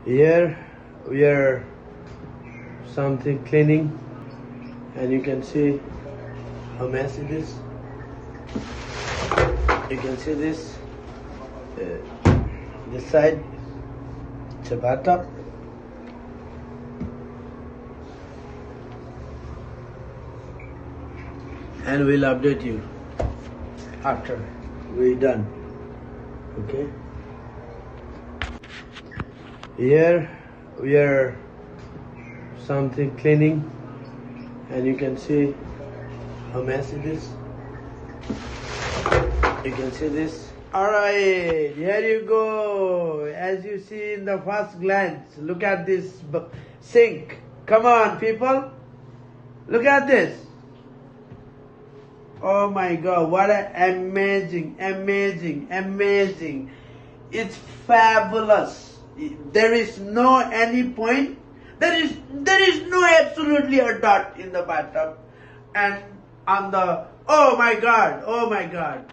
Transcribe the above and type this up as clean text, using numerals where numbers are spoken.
Here we are something cleaning, and you can see how messy it is. You can see this side, it's a bathtub. And we'll update you after we're done. Okay. Here we are something cleaning, and you can see how messy it is. You can see this. Alright, here you go. As you see in the first glance, look at this sink. Come on, people. Look at this. Oh my God, what an amazing. It's fabulous. There is no any point. There is no absolutely a dot in the bathtub. And on the, oh my God.